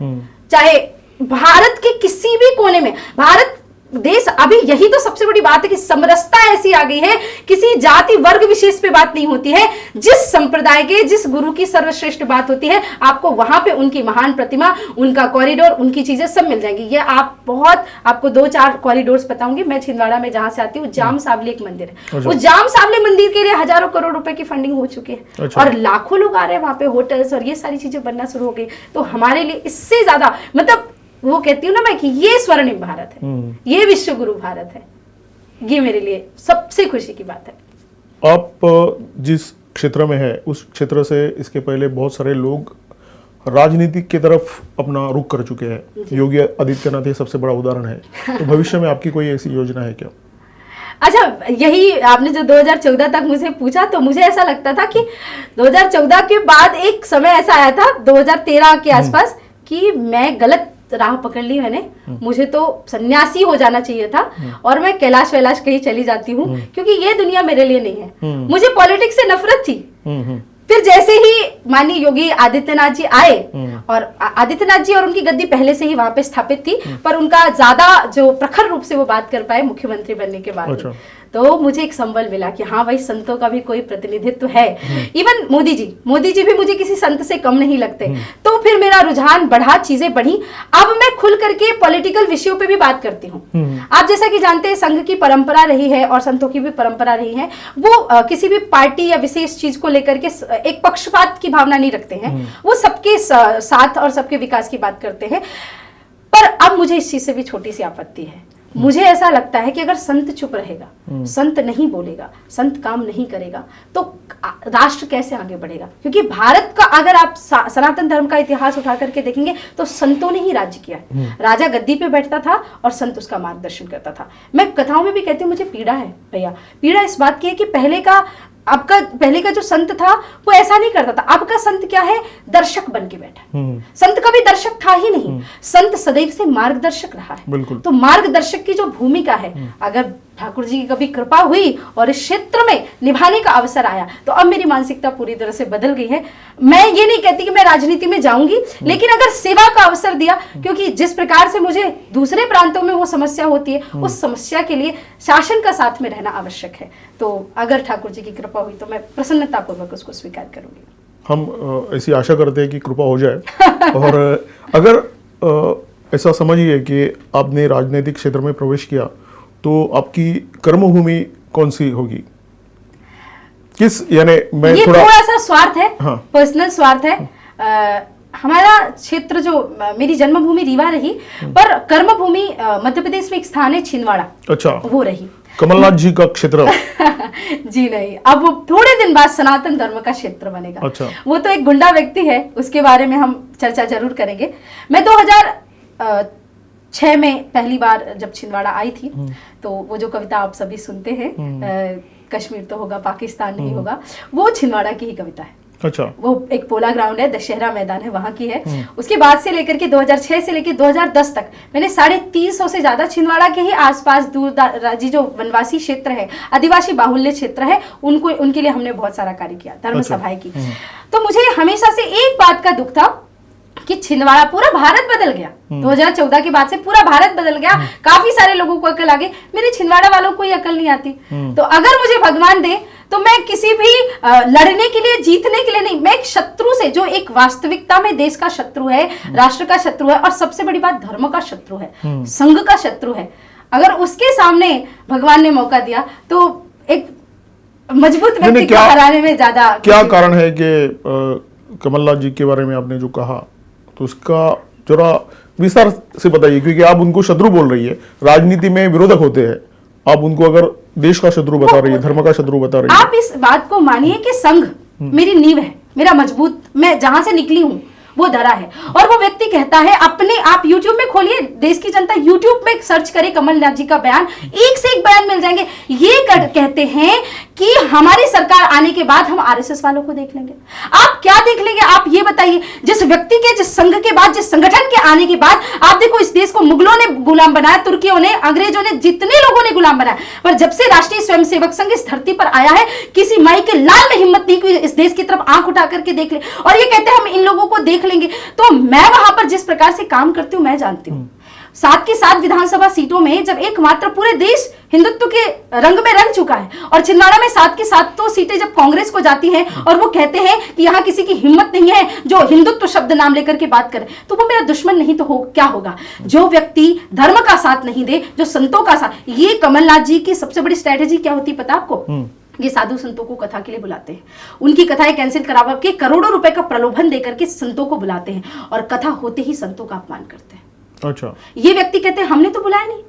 चाहे भारत के किसी भी कोने में, भारत देश, अभी यही तो सबसे बड़ी बात है कि समरसता ऐसी आ गई है, किसी जाति वर्ग विशेष पे बात नहीं होती है, जिस संप्रदाय के, जिस गुरु की सर्वश्रेष्ठ बात होती है, आपको वहां पे उनकी महान प्रतिमा, उनका कॉरिडोर, उनकी चीजें सब मिल जाएंगी। ये आपको 2-4 कॉरिडोर्स बताऊंगी। मैं छिंदवाड़ा में जहां से आती हूँ, जाम सावली एक मंदिर है, उस जाम सावली मंदिर के लिए हजारों करोड़ रुपए की फंडिंग हो चुकी है। अच्छा। और लाखों लोग आ रहे हैं वहां पे, होटल्स और ये सारी चीजें बनना शुरू हो गई। तो हमारे लिए इससे ज्यादा, मतलब वो कहती हूँ ना मैं कि ये स्वर्णिम भारत है, ये विश्व गुरु भारत है, ये मेरे लिए सबसे खुशी की बात है। आप जिस क्षेत्र में है, उस क्षेत्र से इसके पहले बहुत सारे लोग राजनीति की तरफ अपना रुख कर चुके हैं। योगी आदित्यनाथ ये सबसे बड़ा उदाहरण है। तो भविष्य में आपकी कोई ऐसी योजना है क्या? अच्छा, यही आपने जो 2014 तक मुझे पूछा, तो मुझे ऐसा लगता था कि 2014 के बाद एक समय ऐसा आया था 2013 के आसपास कि मैं गलत राह पकड़ ली मैंने, मुझे तो सन्यासी हो जाना चाहिए था और मैं कैलाश वैलाश कहीं चली जाती हूँ, क्योंकि ये दुनिया मेरे लिए नहीं है। मुझे पॉलिटिक्स से नफरत थी। फिर जैसे ही माननीय योगी आदित्यनाथ जी आए, और आदित्यनाथ जी और उनकी गद्दी पहले से ही वहां पे स्थापित थी, पर उनका ज्यादा जो प्रखर रूप से वो बात कर पाए मुख्यमंत्री बनने के बाद। अच्छा। तो मुझे एक संबल मिला कि हाँ भाई, संतों का भी कोई प्रतिनिधित्व है। इवन मोदी जी भी मुझे किसी संत से कम नहीं लगते। तो फिर मेरा रुझान बढ़ा, चीजें बढ़ी। अब मैं खुल करके पॉलिटिकल विषयों पे भी बात करती हूँ। आप जैसा कि जानते हैं, संघ की परंपरा रही है और संतों की भी परंपरा रही है, वो किसी भी पार्टी या विशेष चीज को लेकर के एक पक्षपात की भावना नहीं रखते हैं, वो सबके साथ और सबके विकास की बात करते हैं। पर अब मुझे इस चीज से भी छोटी सी आपत्ति है। मुझे ऐसा लगता है कि अगर संत चुप रहेगा, संत नहीं बोलेगा, संत काम नहीं करेगा, तो राष्ट्र कैसे आगे बढ़ेगा? क्योंकि भारत का अगर आप सनातन धर्म का इतिहास उठा करके देखेंगे तो संतों ने ही राज्य किया है। राजा गद्दी पे बैठता था और संत उसका मार्गदर्शन करता था। मैं कथाओं में भी कहती हूँ, मुझे पीड़ा है भैया, पीड़ा इस बात की है कि पहले का जो संत था वो ऐसा नहीं करता था। अब का संत क्या है? दर्शक बन के बैठा। संत कभी दर्शक था ही नहीं, संत सदैव से मार्गदर्शक रहा है। तो मार्गदर्शक की जो भूमिका है, अगर ठाकुर जी की कभी कृपा हुई और इस क्षेत्र में निभाने का अवसर आया, तो अब मेरी मानसिकता पूरी तरह से बदल गई है। मैं ये नहीं कहती कि मैं राजनीति में जाऊंगी, लेकिन अगर सेवा का अवसर दिया, क्योंकि जिस प्रकार से मुझे दूसरे प्रांतों में वो समस्या होती है, उस समस्या के लिए शासन का साथ में रहना आवश्यक है। तो अगर ठाकुर जी की कृपा हुई तो मैं प्रसन्नतापूर्वक उसको स्वीकार करूंगी। हम ऐसी आशा करते हैं कि कृपा हो जाए। और अगर ऐसा समझिए कि आपने राजनीतिक क्षेत्र में प्रवेश किया, तो आपकी कर्मभूमि कौन सी होगी? किस, यानी मैं ये थोड़ा सा स्वार्थ है, हाँ। पर्सनल स्वार्थ है। हमारा क्षेत्र जो मेरी जन्मभूमि रीवा रही, पर कर्मभूमि मध्य प्रदेश में एक स्थान है छिंदवाड़ा। अच्छा। वो रही। कमलनाथ जी का क्षेत्र जी नहीं, अब वो थोड़े दिन बाद सनातन धर्म का क्षेत्र बनेगा। अच्छा। वो तो एक गुंडा व्यक्ति है, उसके बारे में हम चर्चा जरूर करेंगे। मैं 2006 में पहली बार जब छिंदवाड़ा आई थी, तो वो जो कविता आप सभी सुनते हैं, कश्मीर तो होगा पाकिस्तान नहीं होगा, वो छिंदवाड़ा की ही कविता है। अच्छा। वो एक पोला ग्राउंड है, दशहरा मैदान है, वहां की है। उसके बाद से लेकर के 2006 से लेकर 2010 तक मैंने 350 से ज्यादा छिंदवाड़ा के ही आसपास दूर दराजी जो वनवासी क्षेत्र है, आदिवासी बाहुल्य क्षेत्र है, उनके लिए हमने बहुत सारा कार्य किया, धर्म सभाएं की। तो मुझे हमेशा से एक बात का दुख था कि छिंदवाड़ा, पूरा भारत बदल गया 2014 के बाद से, पूरा भारत बदल गया, काफी सारे लोगों को अकल आ गई, मेरे छिंदवाड़ा वालों को ये अकल नहीं आती। तो अगर मुझे भगवान दे तो मैं किसी भी लड़ने के लिए, जीतने के लिए नहीं, मैं एक शत्रु से, जो एक वास्तविकता में देश का शत्रु है, राष्ट्र का शत्रु है, और सबसे बड़ी बात धर्म का शत्रु है, संघ का शत्रु है, अगर उसके सामने भगवान ने मौका दिया तो एक मजबूत व्यक्ति को हराने में ज्यादा। क्या कारण है कि कमलनाथ जी के बारे में आपने जो कहा, तो उसका जरा विस्तार से बताइए, क्योंकि आप उनको शत्रु बोल रही है, राजनीति में विरोधक होते हैं, आप उनको अगर देश का शत्रु बता रही है, धर्म का शत्रु बता रही है। आप इस बात को मानिए कि संघ मेरी नींव है, मेरा मजबूत, मैं जहां से निकली हूं वो धरा है। और वो व्यक्ति कहता है अपने, आप YouTube में खोलिए, देश की जनता YouTube में सर्च करे कमलनाथ जी का बयान, एक से एक बयान मिल जाएंगे। ये कहते हैं कि हमारी सरकार आने के बाद हम RSS वालों को देख लेंगे। आप क्या देख लेंगे? आप ये बताइए, जिस व्यक्ति के, जिस संघ के बाद, जिस संगठन के आने के बाद, आप देखो इस देश को मुगलों ने गुलाम बनाया, तुर्कियों ने, अंग्रेजों ने, जितने लोगों ने गुलाम बनाया, पर जब से राष्ट्रीय स्वयंसेवक संघ इस धरती पर आया है, किसी माई के लाल में हिम्मत नहीं कि इस देश की तरफ आंख उठा करके देख ले, और ये कहते हैं हम इन लोगों को देख लेंगे। तो मैं वहां पर जिस प्रकार से काम करती हूं, मैं जानती हूं 7 की 7 विधानसभा सीटों में जब एकमात्र पूरे देश हिंदुत्व के रंग में रंग चुका है, और छिंदवाड़ा में 7 की 7 तो सीटें जब कांग्रेस को जाती हैं, और वो कहते हैं कि यहां किसी की हिम्मत नहीं है जो हिंदुत्व शब्द नाम लेकर के बात करे, तो वो मेरा दुश्मन नहीं तो क्या होगा? जो व्यक्ति धर्म का साथ नहीं दे, जो संतों का साथ। ये कमलनाथ जी की सबसे बड़ी स्ट्रेटेजी क्या होती है पता आपको? ये साधु संतों को कथा के लिए बुलाते हैं, उनकी कथाएं कैंसिल करवा के करोड़ों रुपए का प्रलोभन देकर के संतों को बुलाते हैं, और कथा होते ही संतों का अपमान करते हैं। अच्छा। ये व्यक्ति कहते हैं हमने तो बुलाया नहीं,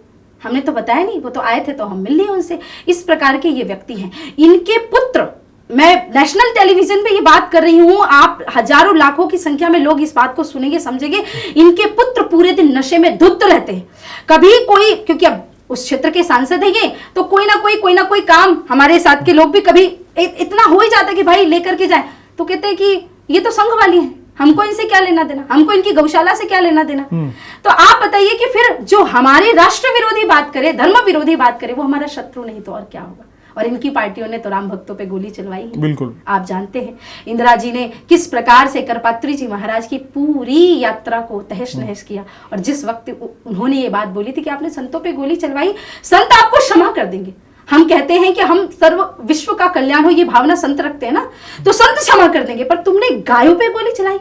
हमने तो बताया नहीं, वो तो आए थे तो हम मिल लिए उनसे। इस प्रकार के ये व्यक्ति हैं। इनके पुत्र, मैं नेशनल टेलीविजन पे ये बात कर रही हूं, आप हजारों लाखों की संख्या में लोग इस बात को सुनेंगे, समझेंगे। इनके पुत्र पूरे दिन नशे में धुत रहते हैं। कभी कोई, क्योंकि अब उस क्षेत्र के सांसद है ये, तो कोई ना कोई काम, हमारे साथ के लोग भी कभी इतना हो ही जाता है कि भाई लेकर के जाए, तो कहते हैं कि ये तो संघ वाली है, हमको इनसे क्या लेना देना, हमको इनकी गौशाला से क्या लेना देना। तो आप बताइए कि फिर जो हमारे राष्ट्र विरोधी बात करे, धर्म विरोधी बात करे, वो हमारा शत्रु नहीं तो और क्या होगा? और इनकी पार्टियों ने तो राम भक्तों पे गोली चलवाई है। बिल्कुल। आप जानते हैं इंदिरा जी ने किस प्रकार से करपात्री जी महाराज की पूरी यात्रा को तहस नहस किया, और जिस वक्त उन्होंने ये बात बोली थी कि आपने संतों पे गोली चलवाई, संत आपको क्षमा कर देंगे। हम कहते हैं कि हम सर्व विश्व का कल्याण हो, ये भावना संत रखते हैं ना, तो संत क्षमा कर देंगे, पर तुमने गायों पे गोली चलाई,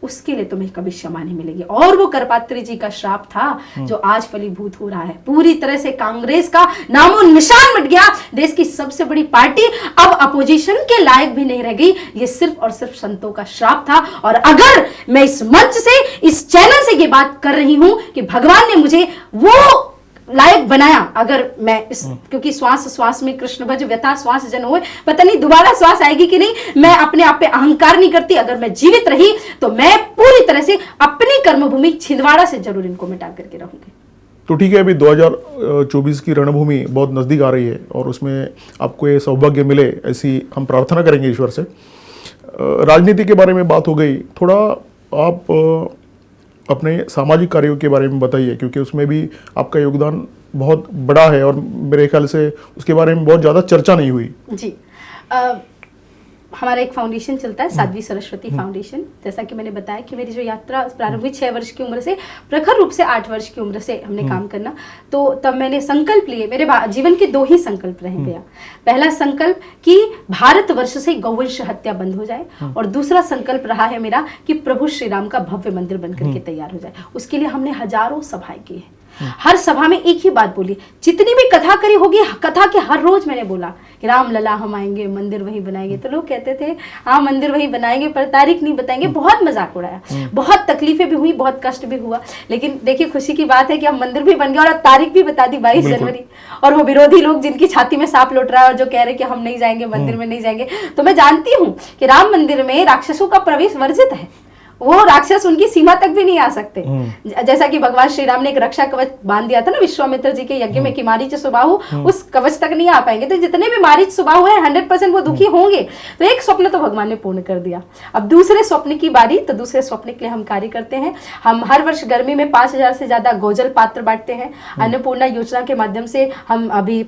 उसके लिए तुम्हें कभी क्षमा नहीं मिलेगी। और वो करपात्री जी का श्राप था जो आज फलीभूत हो रहा है। पूरी तरह से कांग्रेस का नामो निशान मिट गया, देश की सबसे बड़ी पार्टी अब अपोजिशन के लायक भी नहीं रह गई। ये सिर्फ और सिर्फ संतों का श्राप था। और अगर मैं इस मंच से, इस चैनल से ये बात कर रही हूं कि भगवान ने मुझे वो लायक बनाया, अगर मैं इस, क्योंकि श्वास में कृष्ण भज व्यथा श्वास जन होए, पता नहीं दोबारा श्वास आएगी कि नहीं, मैं अपने आप पे अहंकार नहीं करती। अगर मैं जीवित रही तो मैं पूरी तरह से अपनी कर्मभूमि छिंदवाड़ा से जरूर इनको मिटा करके रहूंगी। तो ठीक है, अभी 2024 की रणभूमि बहुत नज़दीक आ रही है, और उसमें आपको ये सौभाग्य मिले, ऐसी हम प्रार्थना करेंगे ईश्वर से। राजनीति के बारे में बात हो गई, थोड़ा आप अपने सामाजिक कार्यों के बारे में बताइए, क्योंकि उसमें भी आपका योगदान बहुत बड़ा है, और मेरे ख्याल से उसके बारे में बहुत ज़्यादा चर्चा नहीं हुई। जी, हमारा एक फाउंडेशन चलता है, साध्वी सरस्वती फाउंडेशन। जैसा कि मैंने बताया कि मेरी जो यात्रा प्रारंभ हुई 6 वर्ष की उम्र से, प्रखर रूप से 8 वर्ष की उम्र से हमने काम करना, तो तब मैंने संकल्प लिए। मेरे जीवन के 2 ही संकल्प रह गया। पहला संकल्प कि भारतवर्ष से गौवंश हत्या बंद हो जाए, और दूसरा संकल्प रहा है मेरा कि प्रभु श्री राम का भव्य मंदिर बनकर के तैयार हो जाए। उसके लिए हमने हजारों सभाएं की है। हर सभा में एक ही बात बोली, जितनी भी कथा करी होगी, कथा के हर रोज मैंने बोला कि राम लला हम आएंगे, मंदिर वहीं बनाएंगे। तो लोग कहते थे हाँ मंदिर वहीं बनाएंगे पर तारीख नहीं बताएंगे। बहुत मजाक उड़ाया, बहुत तकलीफें भी हुई, बहुत कष्ट भी हुआ, लेकिन देखिए खुशी की बात है कि हम मंदिर भी बन गया और अब तारीख भी बता दी 22 जनवरी। और वो विरोधी लोग जिनकी छाती में सांप लौट रहा है और जो कह रहे कि हम नहीं जाएंगे मंदिर में, नहीं जाएंगे, तो मैं जानती हूँ कि राम मंदिर में राक्षसों का प्रवेश वर्जित है, वो राक्षस उनकी सीमा तक भी नहीं आ सकते। जैसा कि भगवान श्री राम ने एक रक्षा कवच बांध दिया था ना विश्वामित्र जी के यज्ञ में कि मारीच सुबाहु उस कवच तक नहीं आ पाएंगे। तो जितने भी मारीच सुबाहु हैं 100% वो दुखी होंगे। तो एक स्वप्न तो भगवान ने पूर्ण कर दिया, अब दूसरे स्वप्न की बारी। तो दूसरे स्वप्न के लिए हम कार्य करते हैं। हम हर वर्ष गर्मी में 5000 से ज्यादा गोजल पात्र बांटते हैं। अन्नपूर्णा योजना के माध्यम से हम अभी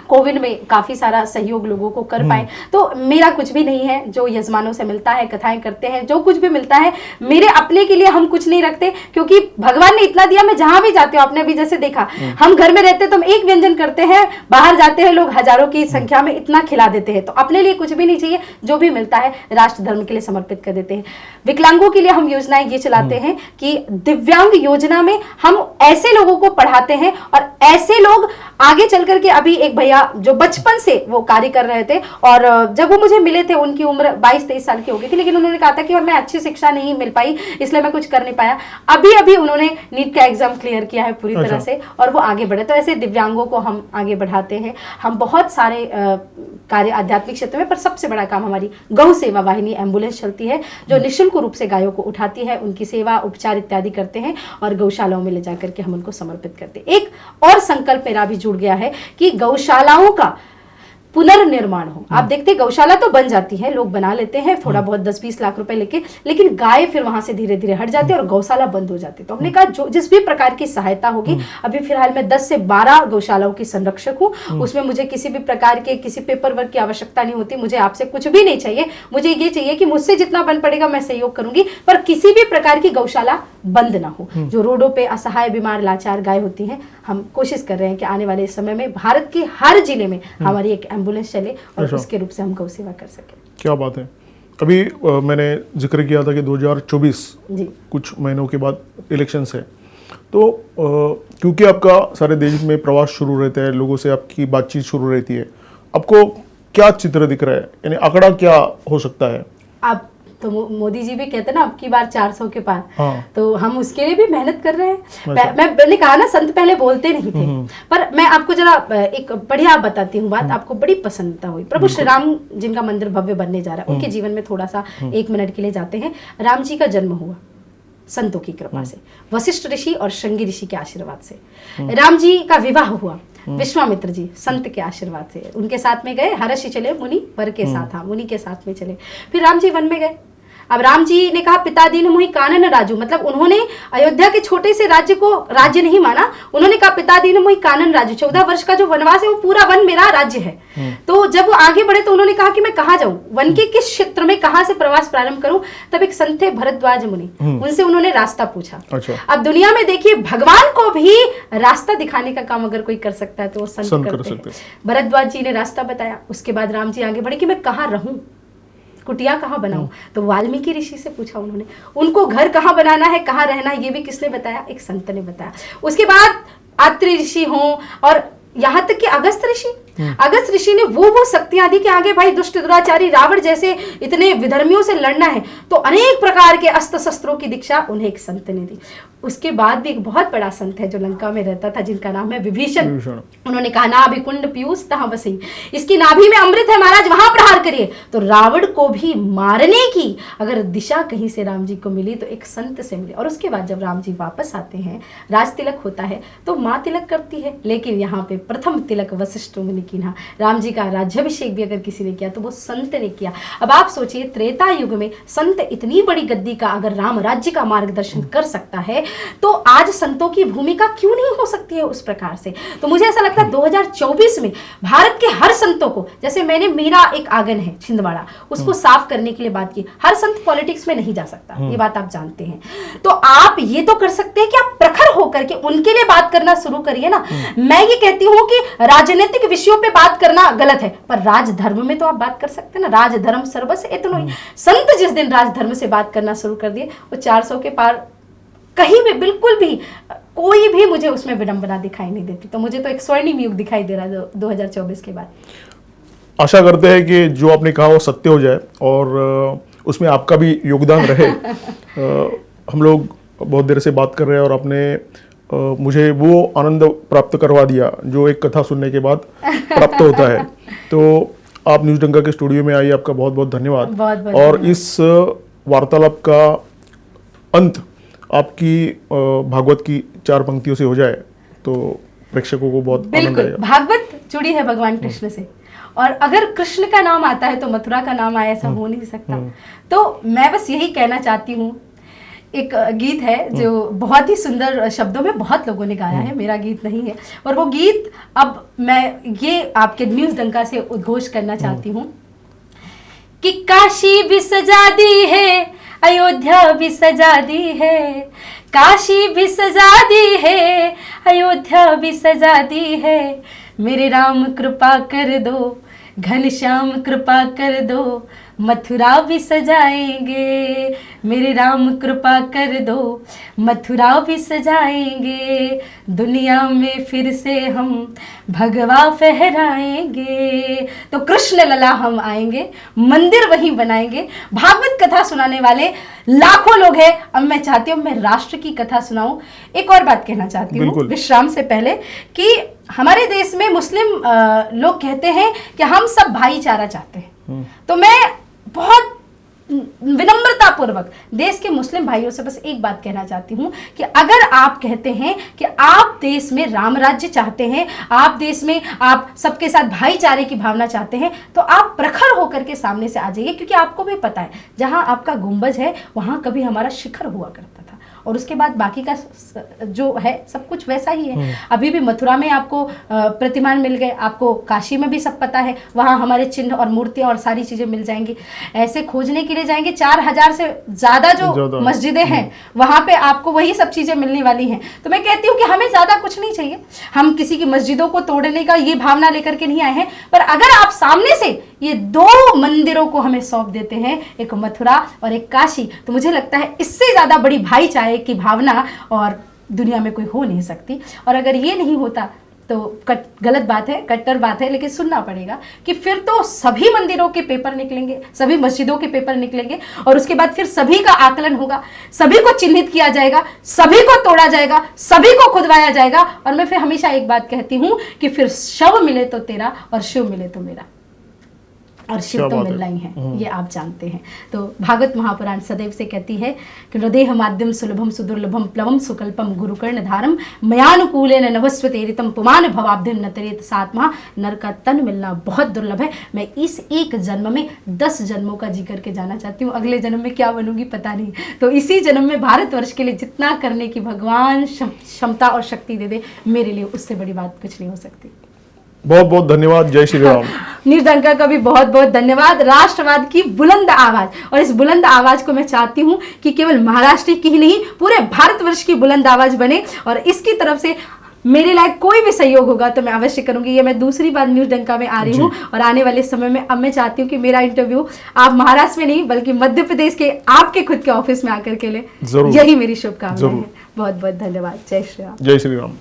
कोविड में काफी सारा सहयोग लोगों को कर पाए। तो मेरा कुछ भी नहीं है, जो यजमानों से मिलता है, कथाएं करते हैं, जो कुछ भी मिलता है मेरे अपने के लिए हम कुछ नहीं रखते, क्योंकि भगवान ने इतना दिया। मैं जहां भी जाती हूँ, आपने भी जैसे देखा, हम घर में रहते तो हम एक व्यंजन करते हैं, बाहर जाते हैं लोग हजारों की संख्या में इतना खिला देते हैं। तो अपने लिए कुछ भी नहीं चाहिए, जो भी मिलता है राष्ट्र धर्म के लिए समर्पित कर देते हैं। विकलांगों के लिए हम योजनाएं ये चलाते हैं कि दिव्यांग योजना में हम ऐसे लोगों को पढ़ाते हैं और ऐसे लोग आगे चल करके, अभी एक भैया जो बचपन से वो कार्य कर रहे थे और जब वो मुझे मिले थे उनकी उम्र 22-23 साल की हो गई थी, लेकिन उन्होंने कहा था कि मैं अच्छी शिक्षा नहीं मिल पाई इसलिए मैं कुछ कर नहीं पाया। अभी अभी उन्होंने नीट का एग्जाम क्लियर किया है पूरी तरह से और वो आगे बढ़े। तो ऐसे दिव्यांगों को हम आगे बढ़ाते हैं। हम बहुत सारे कार्य आध्यात्मिक क्षेत्र में, पर सबसे बड़ा काम हमारी गौ सेवा वाहिनी एम्बुलेंस चलती है, जो निःशुल्क रूप से गायों को उठाती है, उनकी सेवा उपचार इत्यादि करते हैं और गौशालाओं में ले जाकर के हम उनको समर्पित करते हैं। एक और संकल्प मेरा भी जुड़ गया है कि गौशालाओं का पुनर्निर्माण हो। आप देखते हैं गौशाला तो बन जाती है, लोग बना लेते हैं थोड़ा बहुत 10-20 लाख रुपए लेके, लेकिन गाय फिर वहां से धीरे धीरे हट जाती है और गौशाला बंद हो जाती है। तो हमने कहा जो जिस भी प्रकार की सहायता होगी, अभी फिलहाल मैं 10 से 12 गौशालाओं की संरक्षक हूँ, उसमें मुझे किसी भी प्रकार के किसी पेपर वर्क की आवश्यकता नहीं होती, मुझे आपसे कुछ भी नहीं चाहिए। मुझे ये चाहिए कि मुझसे जितना बन पड़ेगा मैं सहयोग करूंगी, पर किसी भी प्रकार की गौशाला बंद ना हो। जो रोडों पे असहाय बीमार लाचार गाय होती हैं, हम कोशिश कर रहे हैं कि आने वाले समय में भारत के हर जिले में हमारी एक एम्बुलेंस चले और उसके रूप से हम गौ सेवा कर सकें। क्या बात है। अभी मैंने जिक्र किया था कि 2024 जी कुछ महीनों के बाद इलेक्शंस है, तो क्योंकि आपका सारे देश में प्रवास शुरू रहता है, लोगों से आपकी बातचीत शुरू रहती है, आपको क्या चित्र दिख रहा है, यानी आंकड़ा क्या हो सकता है? अब तो मोदी जी भी कहते हैं ना अब की बार 400 के पार। हाँ। तो हम उसके लिए भी मेहनत कर रहे हैं। मैंने कहा ना संत पहले बोलते नहीं थे, पर मैं आपको जरा एक बढ़िया बताती हूँ बात, आपको बड़ी प्रसन्नता हुई। प्रभु श्री राम जिनका मंदिर भव्य बनने जा रहा है, उनके जीवन में थोड़ा सा 1 मिनट के लिए जाते हैं। राम जी का जन्म हुआ संतों की कृपा से, वशिष्ठ ऋषि और श्रृंगी ऋषि के आशीर्वाद से। राम जी का विवाह हुआ विश्वामित्र जी संत के आशीर्वाद से, उनके साथ में गए। हर्षि चले मुनि वर के साथ, हाँ मुनि के साथ में चले। फिर राम जी वन में गए। अब राम जी ने कहा पिता दीन मुहि कानन राजू, मतलब उन्होंने अयोध्या के छोटे से राज्य को राज्य नहीं माना, उन्होंने कहा पिता दीन मुहि कानन राजू, 14 वर्ष का जो वनवास है वो पूरा वन मेरा राज्य है। तो जब वो आगे बढ़े तो उन्होंने कहा कि मैं कहाँ जाऊं, वन के किस क्षेत्र में कहाँ से प्रवास प्रारंभ करूं। तब एक संत थे भरद्वाज मुनि, उनसे उन्होंने रास्ता पूछा। अच्छा। अब दुनिया में देखिए भगवान को भी रास्ता दिखाने का काम अगर कोई कर सकता है तो वो संत करते हैं। भरद्वाज जी ने रास्ता बताया। उसके बाद राम जी आगे बढ़े कि मैं कहाँ रहूं, कुटिया कहाँ बनाऊं। तो वाल्मीकि ऋषि से पूछा उन्होंने, उनको घर कहाँ बनाना है, कहाँ रहना है, ये भी किसने बताया, एक संत ने बताया। उसके बाद अत्रि ऋषि हों और यहाँ तक कि अगस्त ऋषि, अगस्त ऋषि ने वो शक्तियां दी कि आगे भाई दुष्ट दुराचारी रावण जैसे इतने विधर्मियों से लड़ना है, तो अनेक प्रकार के अस्त्र शस्त्रों की दीक्षा उन्हें एक संत ने दी। उसके बाद भी एक बहुत बड़ा संत है जो लंका में रहता था, जिनका नाम है विभीषण। उन्होंने कहा नाभि कुंड पीयूष तहां बसई, इसकी नाभि में अमृत है महाराज, वहां प्रहार करिए। तो रावण को भी मारने की अगर दिशा कहीं से राम जी को मिली तो एक संत से मिली। और उसके बाद जब राम जी वापस आते हैं, राज तिलक होता है तो माँ तिलक करती है, लेकिन यहाँ पे प्रथम तिलक वशिष्ठ मुनि की ना, राम जी का राज्याभिषेक भी अगर किसी ने किया तो वो संत ने किया। अब आप सोचिए त्रेता युग में संत इतनी बड़ी गद्दी का अगर राम राज्य का मार्गदर्शन कर सकता है, तो आज संतों की भूमिका क्यों नहीं हो सकती है उस प्रकार से। तो मुझे ऐसा लगता है 2024 में भारत के हर संतों को, जैसे मैंने मेरा एक आंगन है छिंदवाड़ा, उसको साफ करने के लिए बात की। हर संत पॉलिटिक्स में नहीं जा सकता, ये बात आप जानते हैं। तो आप ये तो कर सकते हैं कि आप प्रखर होकर के उनके लिए बात करना शुरू करिए ना। मैं ये कहती हूँ कि राजनीतिक विषयों पे बात करना गलत है, पर राजधर्म में तो आप बात कर सकते हैं ना। राजधर्म सर्वस्व इतनो ही। संत जिस दिन राजधर्म से बात करना शुरू कर दिए, वो 400 के पार कहीं भी बिल्कुल भी कोई भी मुझे उसमें विडंबना दिखाई नहीं देती। तो मुझे तो एक स्वर्णिम युग दिखाई दे रहा है 2024 के बाद। आशा करते हैं कि जो आपने कहा वो सत्य हो जाए और उसमें आपका भी योगदान रहे। हम लोग बहुत देर से बात कर रहे हैं और आपने मुझे वो आनंद प्राप्त करवा दिया जो एक कथा सुनने के बाद प्राप्त होता है। तो आप न्यूज़ डंका के स्टूडियो में आई, आपका बहुत बहुत धन्यवाद। बहुत बहुत और धन्यवाद। इस वार्तालाप का अंत आपकी भागवत की 4 पंक्तियों से हो जाए तो प्रेक्षकों को बहुत आनंद बिल्कुल, आएगा। भागवत जुड़ी है भगवान कृष्ण से, और अगर कृष्ण का नाम आता है तो मथुरा का नाम आए, ऐसा हो नहीं सकता। तो मैं बस यही कहना चाहती हूँ, एक गीत है जो बहुत ही सुंदर शब्दों में बहुत लोगों ने गाया है, मेरा गीत नहीं है, और वो गीत अब मैं ये आपके न्यूज़ डंका से उद्घोष करना चाहती हूँ कि काशी भी सजा दी है, अयोध्या भी सजा दी है, काशी भी सजा दी है, अयोध्या भी सजा दी है, मेरे राम कृपा कर दो, घनश्याम कृपा कर दो, मथुरा भी सजाएंगे, मेरे राम कृपा कर दो, मथुरा भी सजाएंगे, दुनिया में फिर से हम भगवा फहराएंगे। तो कृष्ण लला हम आएंगे, मंदिर वहीं बनाएंगे। भागवत कथा सुनाने वाले लाखों लोग हैं। अब मैं चाहती हूँ मैं राष्ट्र की कथा सुनाऊं। एक और बात कहना चाहती हूँ विश्राम से पहले कि हमारे देश में मुस्लिम लोग कहते हैं कि हम सब भाईचारा चाहते हैं। तो मैं बहुत विनम्रता पूर्वक देश के मुस्लिम भाइयों से बस एक बात कहना चाहती हूँ कि अगर आप कहते हैं कि आप देश में राम राज्य चाहते हैं, आप देश में आप सबके साथ भाईचारे की भावना चाहते हैं, तो आप प्रखर होकर के सामने से आ जाइए, क्योंकि आपको भी पता है जहाँ आपका गुंबज है वहाँ कभी हमारा शिखर हुआ करता था, और उसके बाद बाकी का जो है सब कुछ वैसा ही है। अभी भी मथुरा में आपको प्रतिमान मिल गए, आपको काशी में भी सब पता है, वहाँ हमारे चिन्ह और मूर्तियाँ और सारी चीज़ें मिल जाएंगी। ऐसे खोजने के लिए जाएंगे 4000 से ज़्यादा जो मस्जिदें हैं वहाँ पे आपको वही सब चीज़ें मिलने वाली हैं। तो मैं कहती हूँ कि हमें ज़्यादा कुछ नहीं चाहिए, हम किसी की मस्जिदों को तोड़ने का ये भावना लेकर के नहीं आए हैं, पर अगर आप सामने से ये 2 मंदिरों को हमें सौंप देते हैं, एक मथुरा और एक काशी, तो मुझे लगता है इससे ज़्यादा बड़ी भाईचारे की भावना और दुनिया में कोई हो नहीं सकती। और अगर ये नहीं होता तो गलत बात है, कट्टर बात है, लेकिन सुनना पड़ेगा कि फिर तो सभी मंदिरों के पेपर निकलेंगे, सभी मस्जिदों के पेपर निकलेंगे, और उसके बाद फिर सभी का आकलन होगा, सभी को चिन्हित किया जाएगा, सभी को तोड़ा जाएगा, सभी को खुदवाया जाएगा। और मैं फिर हमेशा एक बात कहती हूँ कि फिर शव मिले तो तेरा और शिव मिले तो मेरा, और शिव तो मिलना ही है, ये आप जानते हैं। तो भागवत महापुराण सदैव से कहती है कि हृदय माध्यम सुलभम सुदुर्लभम प्लवम सुकल्पम गुरुकर्ण धारम मयानुकूलेन नभस्वतेरितम पुमान भवाब्धिम नतरेत सात्मा। नर का तन मिलना बहुत दुर्लभ है। मैं इस एक जन्म में 10 जन्मों का जी करके जाना चाहती हूँ, अगले जन्म में क्या बनूंगी पता नहीं। तो इसी जन्म में भारतवर्ष के लिए जितना करने की भगवान क्षमता और शक्ति दे दे, मेरे लिए उससे बड़ी बात कुछ नहीं हो सकती। बहुत बहुत धन्यवाद। जय श्री राम। न्यूज़ डंका का भी बहुत बहुत धन्यवाद। राष्ट्रवाद की बुलंद आवाज, और इस बुलंद आवाज को मैं चाहती हूँ कि केवल महाराष्ट्र की ही नहीं पूरे भारतवर्ष की बुलंद आवाज बने, और इसकी तरफ से मेरे लायक कोई भी सहयोग होगा तो मैं अवश्य करूंगी। ये मैं दूसरी बार न्यूज़ डंका में आ रही हूँ, और आने वाले समय में अब मैं चाहती हूँ कि मेरा इंटरव्यू आप महाराष्ट्र में नहीं बल्कि मध्य प्रदेश के आपके खुद के ऑफिस में आकर के ले। यही मेरी शुभकामना है। बहुत बहुत धन्यवाद। जय श्री राम। जय श्री राम।